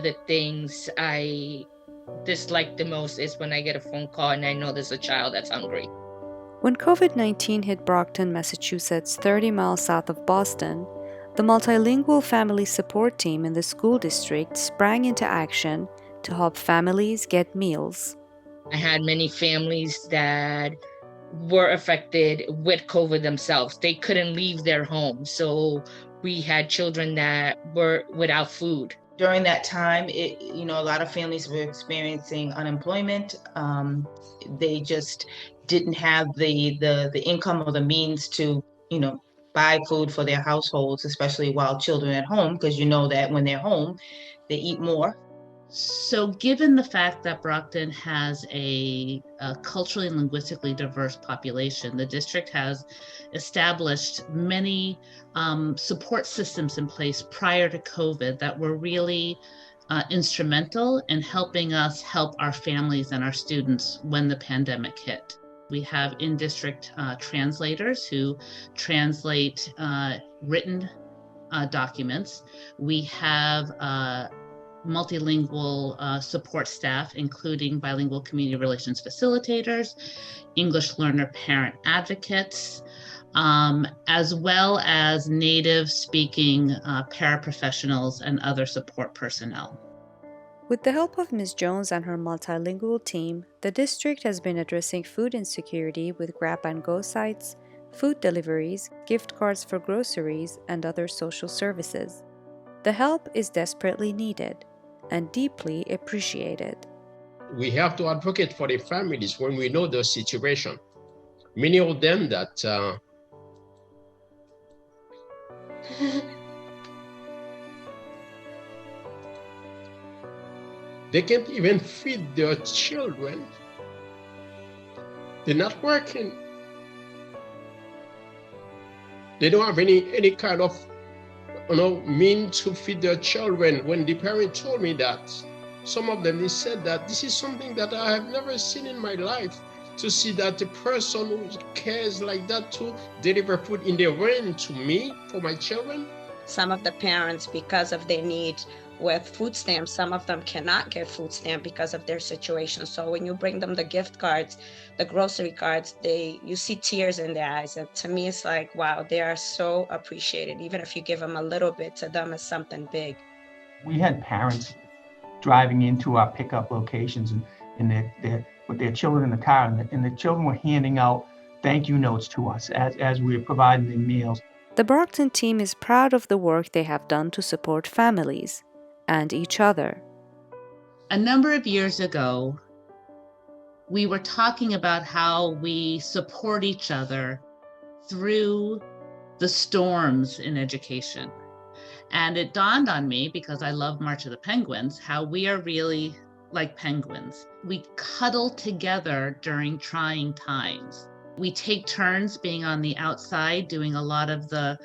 of the things I dislike the most is when I get a phone call and I know there's a child that's hungry. When COVID-19 hit Brockton, Massachusetts, 30 miles south of Boston, the Multilingual Family Support Team in the school district sprang into action to help families get meals. I had many families that were affected with COVID themselves. They couldn't leave their home. So we had children that were without food. During that time, a lot of families were experiencing unemployment. They just didn't have the income or the means to, buy food for their households, especially while children at home, because you know that when they're home, they eat more. So given the fact that Brockton has a culturally and linguistically diverse population, the district has established many support systems in place prior to COVID that were really instrumental in helping us help our families and our students when the pandemic hit. We have in-district translators who translate written documents. We have multilingual support staff, including bilingual community relations facilitators, English learner parent advocates, as well as native speaking paraprofessionals and other support personnel. With the help of Ms. Jones and her multilingual team, the district has been addressing food insecurity with grab-and-go sites, food deliveries, gift cards for groceries, and other social services. The help is desperately needed and deeply appreciated. We have to advocate for the families when we know the situation. Many of them that they can't even feed their children. They're not working. They don't have any kind of means to feed their children. When the parent told me that, some of them, they said that this is something that I have never seen in my life, to see that the person who cares like that to deliver food in the rain to me for my children. Some of the parents, because of their need with food stamps, some of them cannot get food stamp because of their situation. So when you bring them the gift cards, the grocery cards, you see tears in their eyes. And to me, it's like, wow, they are so appreciated. Even if you give them a little bit, to them is something big. We had parents driving into our pickup locations and with their children in the car, and the children were handing out thank you notes to us as we were providing them meals. The Brockton team is proud of the work they have done to support families and each other. A number of years ago, we were talking about how we support each other through the storms in education. And it dawned on me, because I love March of the Penguins, how we are really like penguins. We cuddle together during trying times. We take turns being on the outside, doing a lot of the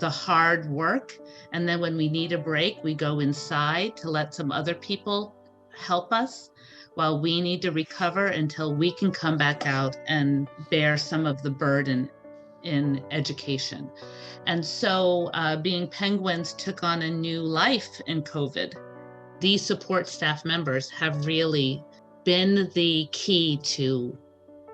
hard work. And then when we need a break, we go inside to let some other people help us while we need to recover until we can come back out and bear some of the burden in education. And so being penguins took on a new life in COVID. These support staff members have really been the key to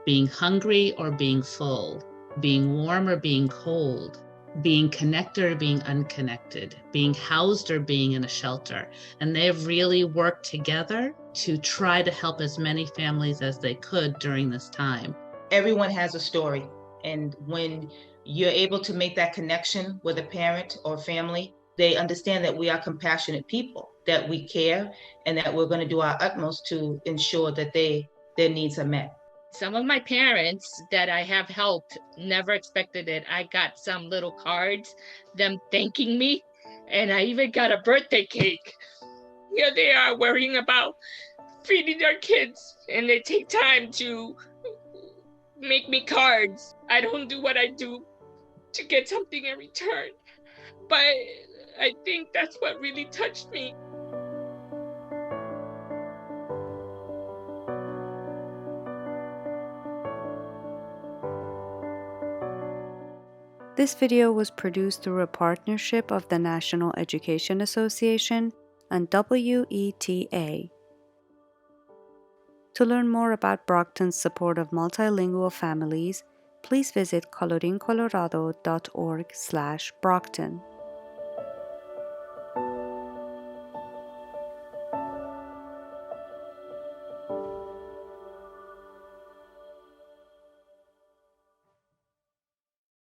being hungry or being full, being warm or being cold, being connected or being unconnected, being housed or being in a shelter. And they've really worked together to try to help as many families as they could during this time. Everyone has a story. And when you're able to make that connection with a parent or family, they understand that we are compassionate people, that we care, and that we're going to do our utmost to ensure that their needs are met. Some of my parents that I have helped never expected it. I got some little cards, them thanking me, and I even got a birthday cake. Here they are worrying about feeding their kids, and they take time to make me cards. I don't do what I do to get something in return, but I think that's what really touched me. This video was produced through a partnership of the National Education Association, and WETA. To learn more about Brockton's support of multilingual families, please visit colorincolorado.org/Brockton.